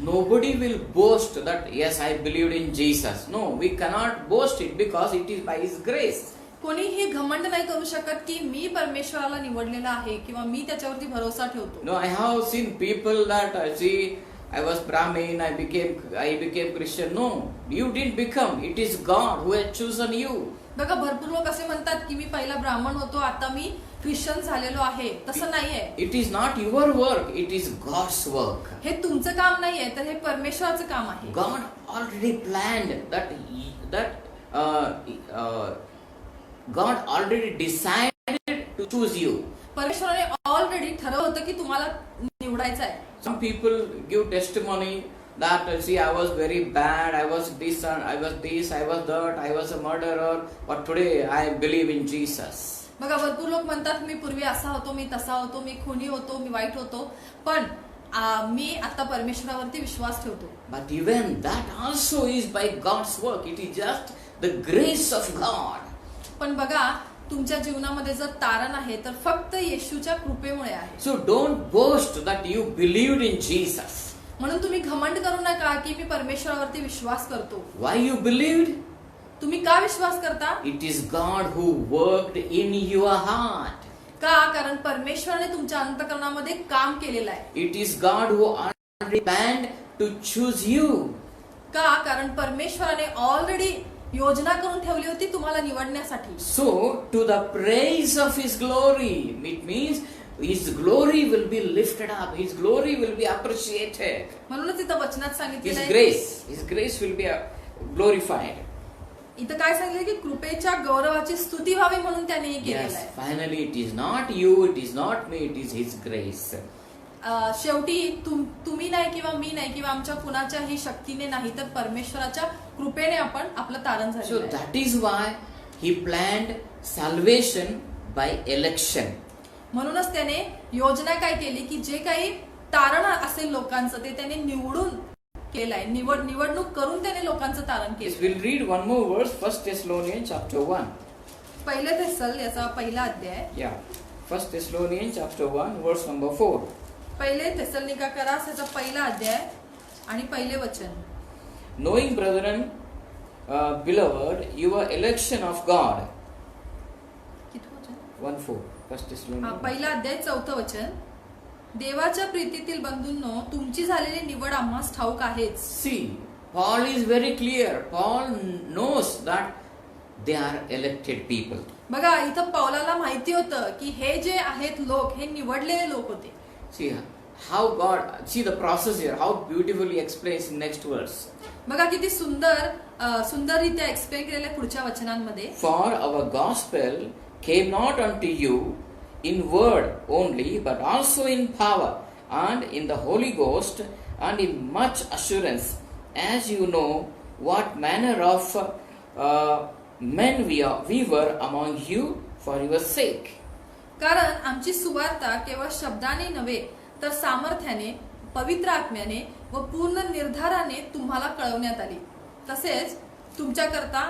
S1: Nobody will boast that yes, I believed in Jesus. No, we cannot boast it because it is by his grace.
S2: कोणीही घमंड नाही करू शकत की मी परमेश्वराला निवडलेला आहे किंवा मी त्याच्यावरती भरोसा ठेवतो.
S1: No, I have seen people that see, I was Brahmin, I became Christian. No, you didn't become. It is God who has chosen you.
S2: बघा, भरपूर लोक असे म्हणतात की मी पहिला ब्राह्मण होतो, आता मी ख्रिश्चन झालेलो आहे. तसं नाहीये.
S1: It is not your work, it is God's work.
S2: हे तुमचं काम नाहीये, तर हे परमेश्वराचं काम आहे.
S1: God already planned God already decided to choose you.
S2: परमेश्वराने ऑलरेडी ठरवलं होतं की तुम्हाला निवडायचं आहे.
S1: Some people give testimony that see, I was very bad, I was this, I was that, I was a murderer, but today I believe in Jesus.
S2: बघा, भरपूर लोक म्हणतात मी पूर्वी असा होतो, मी तसा होतो, मी खुनी होतो, मी वाईट होतो, पण मी आता परमेश्वरावरती विश्वास ठेवतो.
S1: But even that also is by God's work. It is just the grace of God.
S2: पण बघा, तुमच्या जीवनामध्ये जर तारण आहे तर फक्त येशूच्या कृपेमुळे आहे.
S1: So don't boast that you believed in Jesus.
S2: म्हणून तुम्ही घमंड करू नका की मी परमेश्वरावरती विश्वास करतो.
S1: Why you believed?
S2: तुम्ही का विश्वास करता?
S1: It is God who worked in your heart.
S2: का? कारण परमेश्वराने तुमच्या अंतःकरणामध्ये काम केलेलं आहे.
S1: It is God who already planned to choose you.
S2: का? कारण परमेश्वराने ऑलरेडी योजना करून ठेवली होती तुम्हाला निवडण्यासाठी.
S1: So to the praise of his glory, it means his glory will be lifted up, his glory will be appreciated.
S2: म्हणूनच इथं वचनात सांगितलेलं आहे
S1: His grace will be glorified.
S2: इथं काय सांगितलं की कृपेच्या गौरवाची स्तुती व्हावी म्हणून त्याने हे केलेलं आहे.
S1: Finally it is not you, it is not me, it is his grace.
S2: शेवटी तुम्ही नाही किंवा मी नाही किंवा आमच्या कुणाच्याही शक्तीने नाही, तर परमेश्वराच्या कृपेने आपण आपलं तारण
S1: So
S2: झालेलं आहे.
S1: that is why he planned salvation by election.
S2: म्हणूनच त्याने योजना काय केली की जे काही तारण असेल लोकांचं ते त्याने निवडून केलं आहे. निवडणूक करून त्याने लोकांचं तारण
S1: Yes,
S2: केलं.
S1: we'll read one more verse, 1 Thessalonians chapter 1.
S2: पहिले थेसल याचा पहिला अध्याय.
S1: Yeah, 1 Thessalonians chapter 1, verse number 4.
S2: पहिले थेसलोनिका करास याचा पहिला अध्याय आणि पहिले वचन.
S1: Knowing, brethren, beloved, your election of God.
S2: किती वचन?
S1: 1:4. 1 Thessalonians.
S2: पहिला अध्याय चौथं वचन. देवाच्या प्रीतीतील बंधूंनो, तुमची झालेली निवड आम्हास ठाऊक आहेच.
S1: See, Paul is very clear. Paul knows that they are elected people.
S2: बघा, इथं पौलाला माहिती होतं की हे जे आहेत लोक हे निवडलेले लोक होते.
S1: See how God, see the process here, how beautifully explains in next verse.
S2: बघा किती सुंदररित्या एक्सप्लेन केलेल्या पुढच्या वचनांमध्ये.
S1: For our gospel came not unto you in word only, but also in power and in the Holy Ghost and in much assurance, as you know what manner of men we were among you for your sake.
S2: कारण आमची सुवार्ता केवळ शब्दाने नव्हे तर सामर्थ्याने, पवित्र आत्म्याने व पूर्ण निर्धाराने तुम्हाला कळवण्यात आली. तसेच तुमच्याकरता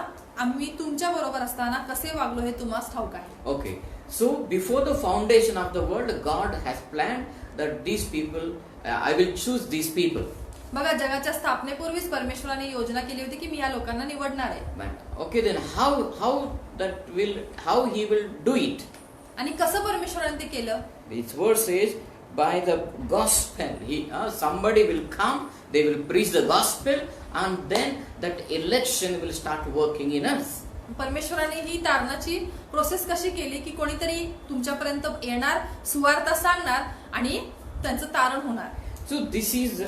S2: आम्ही तुमच्या बरोबर असताना कसे वागलो हे तुम्हाला ठाऊक आहे.
S1: Okay, so before the foundation of the world, God has planned that these people, I will choose these people.
S2: बघा, जगाच्या स्थापनेपूर्वीच परमेश्वराने योजना केली होती की मी या लोकांना निवडणार आहे.
S1: But okay, then how he will do it?
S2: आणि कसं परमेश्वराने ते केलं?
S1: This verse says, by the gospel. Somebody will come, they will preach the gospel, and then that election will start working in us.
S2: परमेश्वराने ही तारणाची process कशी केली की कोणीतरी तुमच्यापर्यंत येणार, सुवार्ता सांगणार आणि त्यांचं तारण होणार.
S1: So this is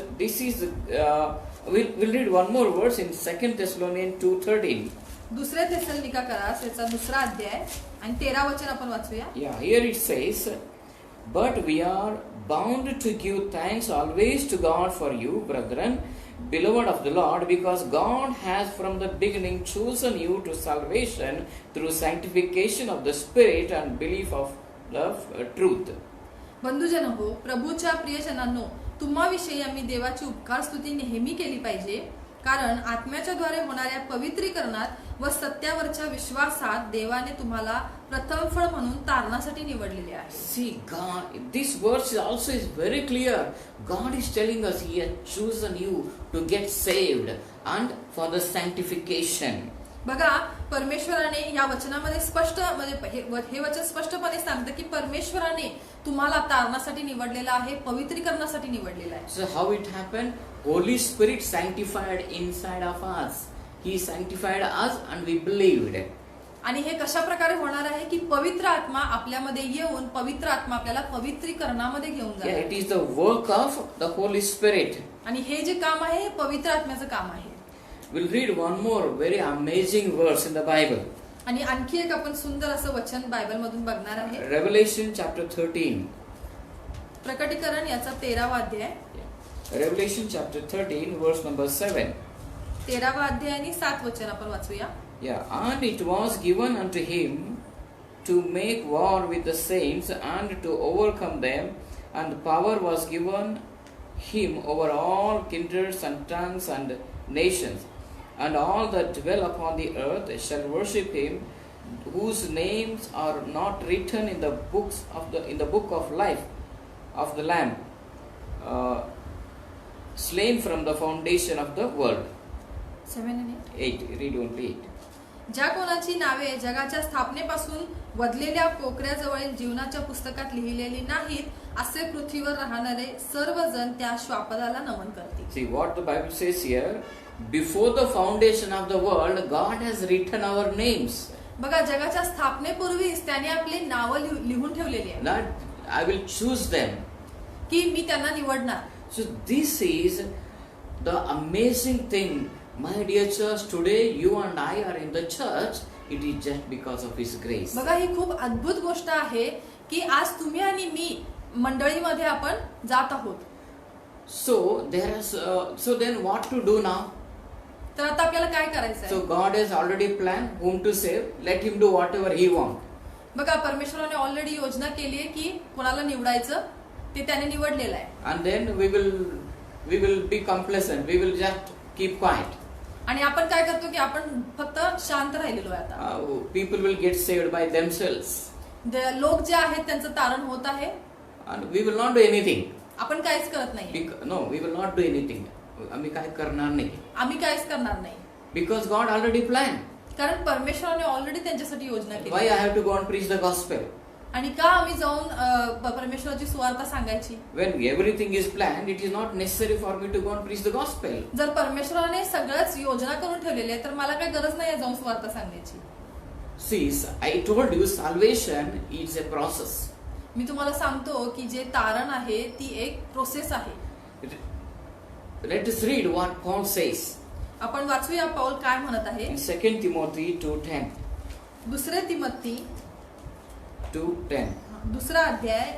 S1: we'll read one more verse in 2 Thessalonians 2:13.
S2: दुसऱ्या थेसलोनिकास याचा दुसरा अध्याय आणि 13 वचन आपण वाचूया.
S1: Yeah, here it says, but we are bound to give thanks always to God for you, brethren, beloved of the Lord, because God has from the beginning chosen you to salvation through sanctification of the Spirit and belief of the truth.
S2: बंधुजन हो, प्रभूच्या प्रियजनांनो, तुम्हाविषयी आम्ही देवाची उपकार स्तुती नेहमी केली पाहिजे, कारण आत्म्याच्या द्वारे होणाऱ्या पवित्रीकरणात व सत्यावरच्या विश्वासात देवाने तुम्हाला प्रथम फळ म्हणून तारणासाठी निवडलेले आहे.
S1: See, God, this verse also is very clear. God is telling us He has chosen you to get saved and for the sanctification.
S2: बघा, परमेश्वराने या वचनामध्ये स्पष्ट म्हणजे हे वचन स्पष्टपणे सांगतं की परमेश्वराने तुम्हाला तारणासाठी निवडलेला आहे, पवित्रीकरणासाठी निवडलेला आहे.
S1: So how it happened? Holy Spirit sanctified inside of us. He sanctified us and we believed.
S2: आणि हे कशा प्रकारे होणार आहे की पवित्र आत्मा आपल्यामध्ये येऊन पवित्र आत्मा आपल्याला पवित्रीकरणामध्ये घेऊन
S1: Yeah,
S2: जाईल.
S1: it is the work of the Holy Spirit.
S2: आणि हे जे काम आहे हे पवित्र आत्म्याचं काम आहे.
S1: We'll read one more very amazing verse in the Bible.
S2: आणि आणखी एक आपण सुंदर असं वचन बायबल मधून बघणार आहे.
S1: Revelation chapter 13.
S2: प्रकटीकरण याचा 13वा अध्याय.
S1: Revelation chapter 13 verse number 7.
S2: 13वा अध्याय आणि 7 वचन आपण वाचूया.
S1: Yeah, and it was given unto him to make war with the saints and to overcome them, and power was given him over all kindreds and tongues and nations, and all that dwell upon the earth shall worship him, whose names are not written in the book of life of the Lamb, slain from the foundation of the world.
S2: 7 and
S1: 8. Read only 8.
S2: ज्या कोणाची नावे जगाच्या स्थापनेपासून वधलेल्या कोकऱ्याजवळील जीवनाच्या पुस्तकात लिहिलेली नाहीत, असे पृथ्वीवर राहणारे सर्वजण त्या श्वापदाला नमन करतील.
S1: See what the Bible says here. Before the foundation of the world, God has written our names.
S2: बघा, जगाच्या स्थापनेपूर्वीच त्याने आपली नावं लिहून ठेवलेली आहे.
S1: Not I will choose them.
S2: की मी त्यांना निवडणार.
S1: So this is the amazing thing. My dear church, today you and I are in the church. It is just because of His grace.
S2: बघा, ही खूप अद्भुत गोष्ट आहे की आज तुम्ही आणि मी मंडळीमध्ये आपण जात आहोत.
S1: So then what to do now?
S2: तर आता आपल्याला काय करायचं
S1: So
S2: आहे?
S1: God has already planned whom to save. Let Him do whatever He wants.
S2: बघा, परमेश्वराने ऑलरेडी योजना केली आहे की कोणाला निवडायचं ते त्याने निवडलेलं आहे.
S1: And then we will be complacent. We will just keep quiet.
S2: आणि आपण काय करतो की आपण फक्त शांत राहिलेलो आहे आता.
S1: People will get saved by themselves.
S2: लोक जे आहेत त्यांचं तारण होत आहे.
S1: And we will not do anything.
S2: आपण काहीच करत नाही.
S1: No, we will not do anything. आम्ही काय करणार नाही.
S2: आम्ही काहीच करणार नाही.
S1: Because God already planned.
S2: कारण परमेश्वराने ऑलरेडी त्यांच्यासाठी योजना केली.
S1: Why I have to go and preach the gospel?
S2: आणि का आम्ही जाऊन परमेश्वराची सुवार्ता सांगायची?
S1: When everything is planned, it is not necessary for me to go and preach the gospel.
S2: जर परमेश्वराने सगळंच योजना करून ठेवलेली आहे तर मला काही गरज नाही जाऊन सुवार्ता सांगायची.
S1: See, I told you salvation is a process.
S2: मी तुम्हाला सांगतो की जे तारण आहे ती एक प्रोसेस आहे.
S1: Let us read what Paul says.
S2: आपण वाचूया पौल काय म्हणत आहे.
S1: In 2 Timothy 2:10.
S2: दुसरे तिमोथी
S1: 2:10.
S2: दुसरा अध्याय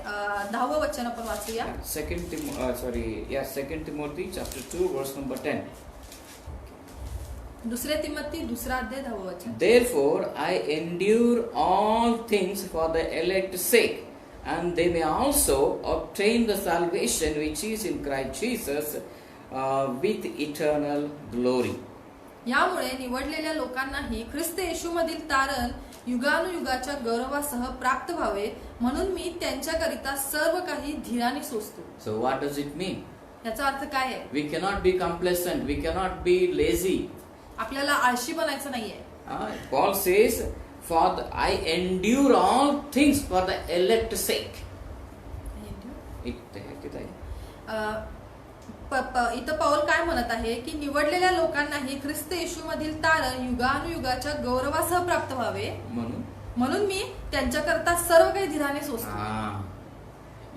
S2: 10व वचन आपण वाचूया.
S1: 2 Timothy chapter 2 verse number 10.
S2: दुसरे तिमोथी दुसरा अध्याय 10व वचन.
S1: Therefore I endure all things for the elect's sake, and they may also obtain the salvation which is in Christ Jesus with eternal glory.
S2: यामुळे निवडलेल्या लोकांनाही ख्रिस्त येशूमधील तारण युगानुयुगाच्या गौरवासह प्राप्त व्हावे म्हणून मी त्यांच्याकरिता सर्व काही धीराने सोसतो.
S1: So what does it mean?
S2: याचा अर्थ काय आहे?
S1: We cannot be complacent. We cannot be lazy.
S2: आपल्याला आळशी बनायचं नाहीये.
S1: Paul says, I endure all things for the elect's sake. तिथे आहे.
S2: इथं पाऊल काय म्हणत आहे की निवडलेल्या लोकांनाही ख्रिस्त येशूमधील तारण युगानुयुगाच्या गौरवासह प्राप्त व्हावे म्हणून मी त्यांच्याकरता सर्व काही धीराने सोसतो.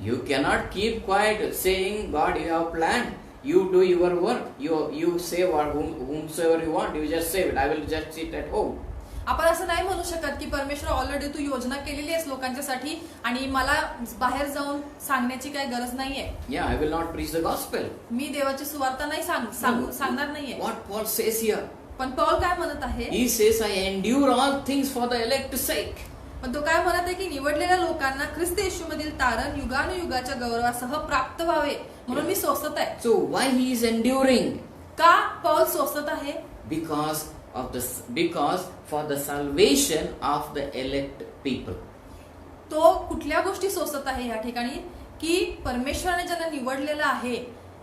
S1: You cannot keep quiet saying, God, you have planned. You do your work. You save whomsoever you want. You just save it. I will just sit at home.
S2: आपण असं नाही म्हणू शकत की परमेश्वर ऑलरेडी तू योजना केलेली आहेस लोकांच्यासाठी आणि मला बाहेर जाऊन सांगण्याची काही गरज नाहीये.
S1: Yeah, I will not preach the gospel.
S2: मी देवाची सुवार्ता नाही सांगणार नाहीये.
S1: What Paul says here?
S2: पण पौल काय म्हणत आहे?
S1: He says, I endure all things for the elect's sake.
S2: पण तो काय म्हणत आहे की निवडलेल्या लोकांना ख्रिस्त येशूमधील तारण युगानुयुगाच्या गौरवासह प्राप्त व्हावे म्हणून मी सोसत आहे.
S1: So why he is enduring?
S2: का पौल सोसत आहे?
S1: Because for the salvation of the elect people.
S2: तो कुठल्या गोष्टी सोसत आहे या ठिकाणी की परमेश्वराने ज्यांना निवडलेलं आहे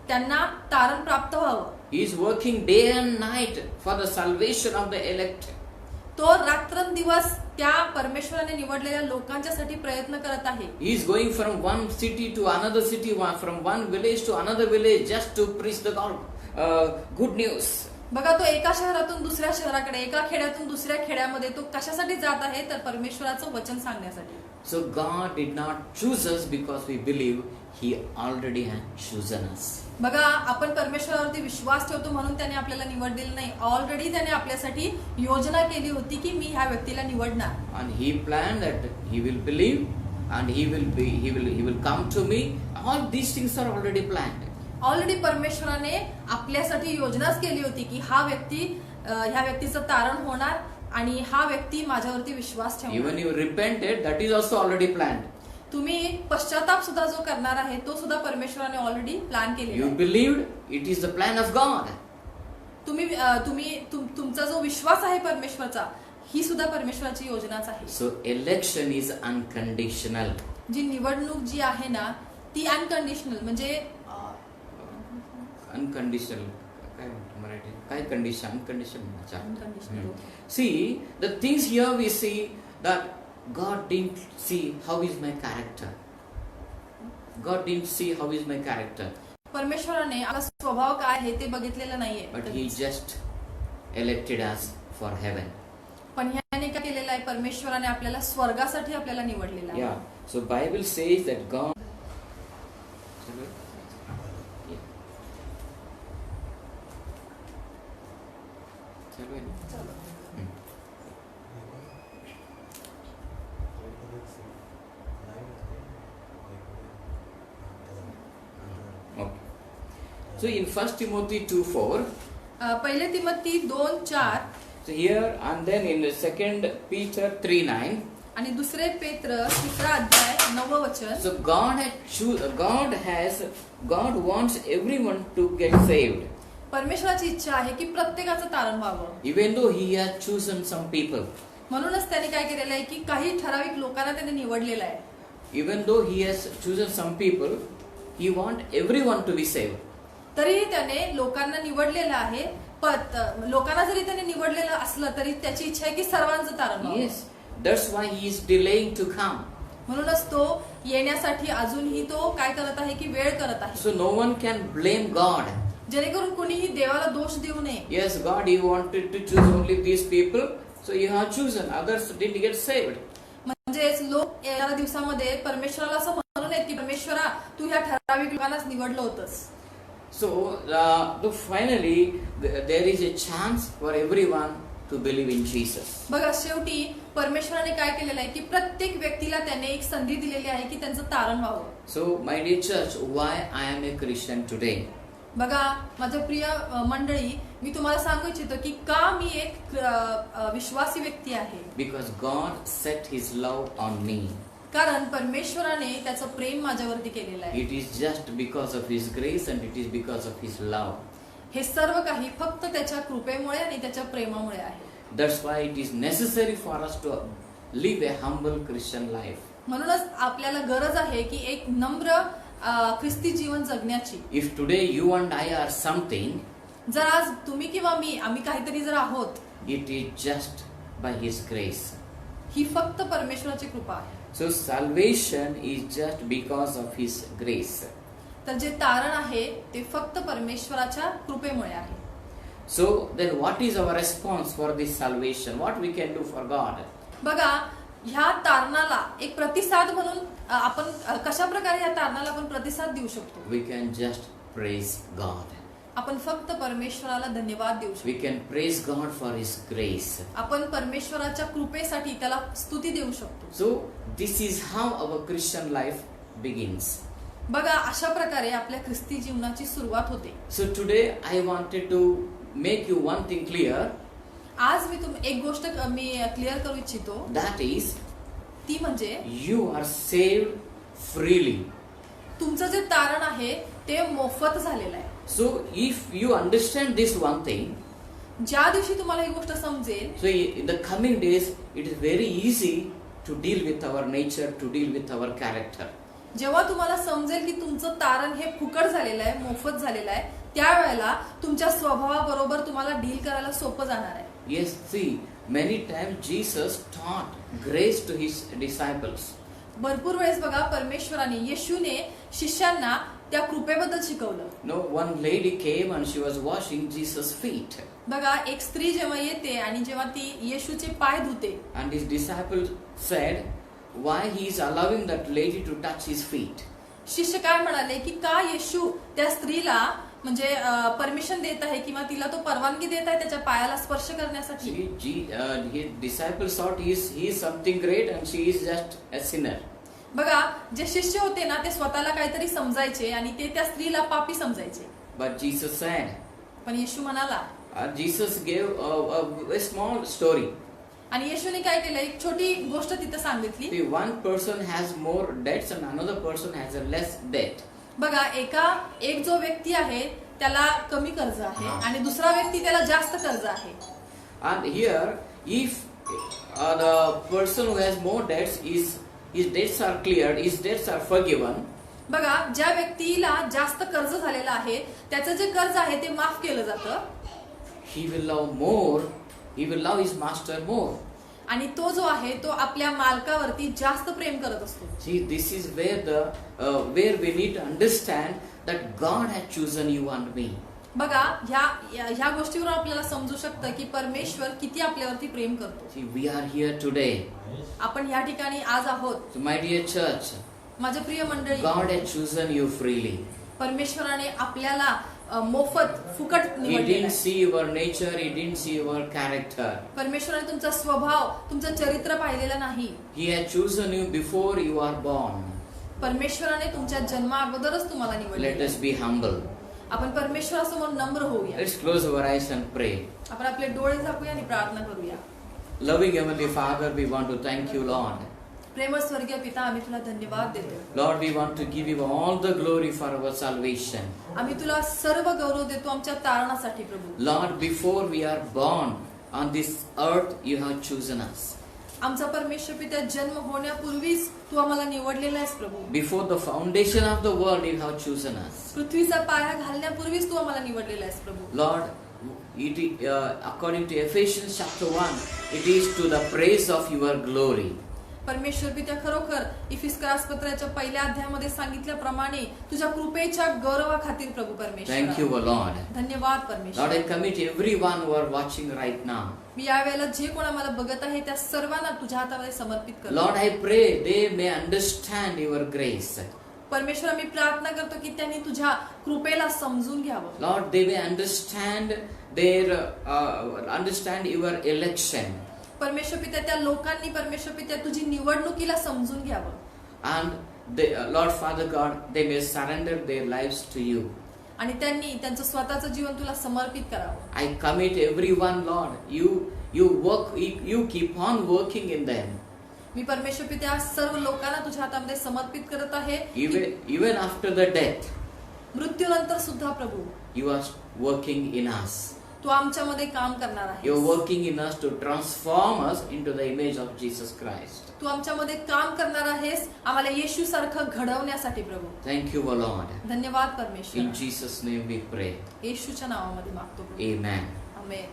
S2: त्यांना तारण प्राप्त व्हावं.
S1: He is working day and night for the salvation of the elect.
S2: तो रात्रंदिवस त्या परमेश्वराने निवडलेल्या लोकांच्यासाठी प्रयत्न करत आहे.
S1: He is going from one city to another city, from one village to another village, just to preach the good news.
S2: बघा तो एका शहरातून दुसऱ्या शहराकडे, एका खेड्यातून दुसऱ्या खेड्यामध्ये तो कशासाठी जात आहे तर परमेश्वराचं वचन सांगण्यासाठी.
S1: So God did not choose us because we believe He already had chosen us.
S2: बघा आपण परमेश्वरावरती विश्वास ठेवतो म्हणून त्याने आपल्याला निवडलेलं नाही. ऑलरेडी त्याने आपल्यासाठी योजना केली होती की मी ह्या व्यक्तीला निवडणार.
S1: And He planned that He will believe and He will come to me. All these things are already planned.
S2: Already परमेश्वराने आपल्यासाठी योजनाच केली होती की ह्या व्यक्तीचं तारण होणार आणि हा व्यक्ती माझ्यावरती विश्वास ठेवणार.
S1: Even you repented, that is also already planned.
S2: तुम्ही पश्चाताप सुद्धा जो करणार आहे तो सुद्धा परमेश्वराने ऑलरेडी प्लॅन केलेला
S1: You
S2: आहे.
S1: believed, it is the plan of God.
S2: तुमचा जो विश्वास आहे परमेश्वरचा ही सुद्धा परमेश्वराची योजनाच आहे.
S1: So election is unconditional.
S2: जी निवडणूक जी आहे ना ती अनकंडिशनल म्हणजे
S1: Unconditional. काय म्हणतो मराठी? काय condition? Unconditional.
S2: Unconditional.
S1: See, the things here we see that God didn't see how is my character. God didn't see how is my character.
S2: परमेश्वराने आपला स्वभाव काय आहे ते बघितलेलं नाहीये.
S1: But He just elected us for heaven.
S2: पण ह्याने काय केलेलं आहे परमेश्वराने आपल्याला स्वर्गासाठी आपल्याला निवडलेलं आहे.
S1: Yeah. So Bible says that God. So in 1 Timothy 2:4,
S2: पहिले Timothy 2:4
S1: so here and then in 2 Peter 3:9,
S2: आणि दुसरे पेत्र 3 अध्याय 9 वचन.
S1: so God wants everyone to get saved.
S2: परमेश्वराची इच्छा आहे की प्रत्येकाचं तारण व्हावं.
S1: Even though He has chosen some people,
S2: म्हणूनच त्याने काय केलेलं आहे की काही ठराविक लोकांना त्याने निवडलेलं आहे.
S1: even though He has chosen some people, He wants everyone to be saved.
S2: तरीही त्याने लोकांना निवडलेलं आहे. लोकांना जरी त्याने निवडलेलं असलं तरी त्याची इच्छा आहे की सर्वांचं तारण व्हावं.
S1: Yes, that's why He is delaying to come.
S2: म्हणूनच तो येण्यासाठी अजूनही तो काय करत आहे की वेळ करत आहे.
S1: So no one can blame God.
S2: जेणेकरून कुणीही देवाला दोष देऊ नये.
S1: Yes, God, He wanted to choose only these people, so He has chosen. Others didn't get saved.
S2: म्हणजेच लोक येणाऱ्या दिवसामध्ये परमेश्वराला असं म्हणू नयेत की परमेश्वरा तू ह्या ठराविक लोकांनाच निवडलं होतंस.
S1: So finally there is a chance for everyone to believe in Jesus.
S2: बघा शेवटी परमेश्वराने काय केलेलं आहे की प्रत्येक व्यक्तीला त्याने एक संधी दिलेली आहे की त्यांचं तारण व्हावं.
S1: So my dear church, why I am a Christian today?
S2: बघा माझं प्रिय मंडळी मी तुम्हाला सांगू इच्छितो की का मी एक विश्वासी व्यक्ती आहे.
S1: Because God set His love on me.
S2: कारण परमेश्वराने त्याचं प्रेम माझ्यावरती केलेलं आहे.
S1: It is just because of His grace and it is because of His love.
S2: हे सर्व काही फक्त त्याच्या कृपेमुळे आणि त्याच्या प्रेमामुळे आहे.
S1: That's why it is necessary for us to live a humble Christian life.
S2: म्हणूनच आपल्याला गरज आहे की एक नम्र ख्रिस्ती जीवन जगण्याची.
S1: If today you and I are something,
S2: जर आज तुम्ही किंवा मी आम्ही काहीतरी जर आहोत,
S1: it is just by His grace.
S2: ही फक्त परमेश्वराची कृपा आहे.
S1: So salvation is just because of His grace.
S2: तर जे तारण आहे ते फक्त परमेश्वराच्या कृपेमुळे आहे.
S1: So then what is our response for this salvation? What we can do for God?
S2: बघा, ह्या तारणाला एक प्रतिसाद म्हणून आपण कशा प्रकारे ह्या तारणाला आपण प्रतिसाद देऊ शकतो?
S1: We can just praise God.
S2: आपण फक्त परमेश्वराला धन्यवाद देऊ
S1: We
S2: शकतो.
S1: can praise God for His grace.
S2: आपण परमेश्वराच्या कृपेसाठी त्याला स्तुती देऊ शकतो.
S1: So this is how our Christian life begins.
S2: बघा, अशा प्रकारे आपल्या ख्रिस्ती जीवनाची सुरुवात होते.
S1: So today I wanted to make you one thing clear.
S2: आज मी एक गोष्ट मी क्लिअर करू इच्छितो.
S1: That is,
S2: ती म्हणजे
S1: you are saved freely.
S2: तुमचं जे तारण आहे ते मोफत झालेलं आहे.
S1: So if you understand this one thing,
S2: ज्या दिवशी तुम्हाला ही गोष्ट समजेल,
S1: so in the coming days it is very easy to deal with our nature, to deal with our character.
S2: जेव्हा तुम्हाला समजेल की तुमचं तारण हे फुकट झालेलं आहे, मोफत झालेलं आहे, त्यावेळेला तुमच्या स्वभावाबरोबर तुम्हाला डील करायला सोपं जाणार आहे.
S1: Yes, see, many times Jesus taught grace to His disciples.
S2: भरपूर वेळेस बघा, परमेश्वराने, येशूने शिष्यांना त्या कृपेबद्दल शिकवलं.
S1: No, one lady came and she was washing Jesus' feet.
S2: बघा, एक स्त्री जेव्हा येते आणि जेव्हा ती येशूचे पाय धुते,
S1: And His disciples said, why He is allowing that lady to touch His feet?
S2: शिष्य काय म्हणाले की का येशू त्या स्त्रीला म्हणजे परमिशन देत आहे किंवा तिला तो परवानगी देत आहे त्याच्या पायाला स्पर्श करण्यासाठी?
S1: His disciples thought he is something great and she is just a sinner.
S2: बघा, जे शिष्य होते ना ते स्वतःला काहीतरी समजायचे आणि ते त्या स्त्रीला पापी समजायचे.
S1: But Jesus said,
S2: पण येशू म्हणाला,
S1: Jesus gave a small story.
S2: आणि येशूने काय केलं, एक छोटी गोष्ट तिथे सांगितली.
S1: See, one person has more debts and another person has a less debt.
S2: बघा, एक जो व्यक्ती आहे त्याला कमी कर्ज आहे आणि दुसरा व्यक्ती त्याला जास्त कर्ज आहे.
S1: And here, if the person who has more debts, his debts are cleared, his debts are forgiven.
S2: बघा, ज्या व्यक्तीला जास्त कर्ज झालेलं आहे त्याचं जे कर्ज आहे ते माफ केलं जातं.
S1: He will love more. He will love his master more.
S2: आणि तो जो आहे तो आपल्या मालकावरती जास्त प्रेम करत असतो.
S1: See, this is where we need to understand that God has chosen you and me.
S2: बघा, ह्या गोष्टीवर आपल्याला समजू शकतं की परमेश्वर किती आपल्यावरती प्रेम करतो.
S1: See, we are here today.
S2: आपण या ठिकाणी आज आहोत.
S1: So, my dear church,
S2: माझे प्रिय मंडळी,
S1: God has chosen you freely.
S2: परमेश्वराने आपल्याला मोफत फुकट
S1: He
S2: निवडलेलं
S1: didn't
S2: आहे.
S1: see your nature, He didn't see your character.
S2: परमेश्वराने तुमचा स्वभाव, तुमचं चरित्र पाहिलेलं नाही.
S1: He had chosen you before you are born.
S2: परमेश्वराने तुमच्या जन्मा अगोदरच तुम्हाला
S1: Let
S2: निवडले.
S1: us be humble.
S2: आपण परमेश्वरासमोर नम्र होऊया.
S1: Let's close our eyes and pray.
S2: आपण आपले डोळे झाकूया आणि प्रार्थना करूया.
S1: Loving Heavenly Father, we want to thank you, Lord.
S2: प्रेमळ स्वर्गीय पिता, आम्ही तुला धन्यवाद देतो.
S1: Lord, we want to give you all the glory for our salvation.
S2: आम्ही तुला सर्व गौरव देतो आमच्या तारणासाठी प्रभू.
S1: Lord, before we are born on this earth, you have chosen us.
S2: आमचा परमेश्वर पिता, जन्म होण्यापूर्वीच तू आम्हाला निवडलेला आहेस प्रभू.
S1: Before the foundation of the world, you have chosen us.
S2: पृथ्वीचा पाया घालण्यापूर्वीच तू आम्हाला निवडलेला आहेस प्रभू.
S1: Lord, according to Ephesians chapter 1, it is to the praise of your glory.
S2: परमेश्वर पिता, खरोखर इफिस्करास पत्राच्या पहिल्या अध्यायामध्ये सांगितल्याप्रमाणे तुझ्या कृपेच्या गौरवाखातीर प्रभू परमेश्वर.
S1: Thank you, Lord.
S2: धन्यवाद
S1: Lord,
S2: परमेश्वर.
S1: I commit everyone who are watching right now.
S2: मी यावेळेला जे कोण आम्हाला बघत आहे त्या सर्वांना तुझ्या हातामध्ये समर्पित करतो.
S1: Lord, I pray they may understand your grace.
S2: परमेश्वर, मी प्रार्थना करतो की त्यांनी तुझ्या कृपेला समजून घ्यावं.
S1: Lord, they may understand your election.
S2: परमेश्वर पिता, त्या लोकांनी परमेश्वर पिता तुझी निवडणुकीला समजून घ्यावं.
S1: And Lord Father God, they may surrender their lives to you.
S2: आणि त्यांनी त्यांचं स्वतःचं जीवन तुला समर्पित करावं.
S1: I commit everyone, Lord. You keep on working in them.
S2: मी परमेश्वर पिता सर्व लोकांना तुझ्या हातामध्ये समर्पित करत आहे.
S1: Even after the death,
S2: मृत्यूनंतर सुद्धा प्रभू
S1: you are working in us.
S2: तू आमच्यामध्ये काम करणार आहेस.
S1: You are working in us to transform us into the image of Jesus Christ.
S2: तू आमच्यामध्ये काम करणार आहेस आम्हाला येशू सारखं घडवण्यासाठी प्रभू.
S1: Thank you, Lord.
S2: धन्यवाद परमेश्वर.
S1: In Jesus' name we pray.
S2: येशूच्या नावामध्ये मागतो प्रभू.
S1: Amen.
S2: आमेन.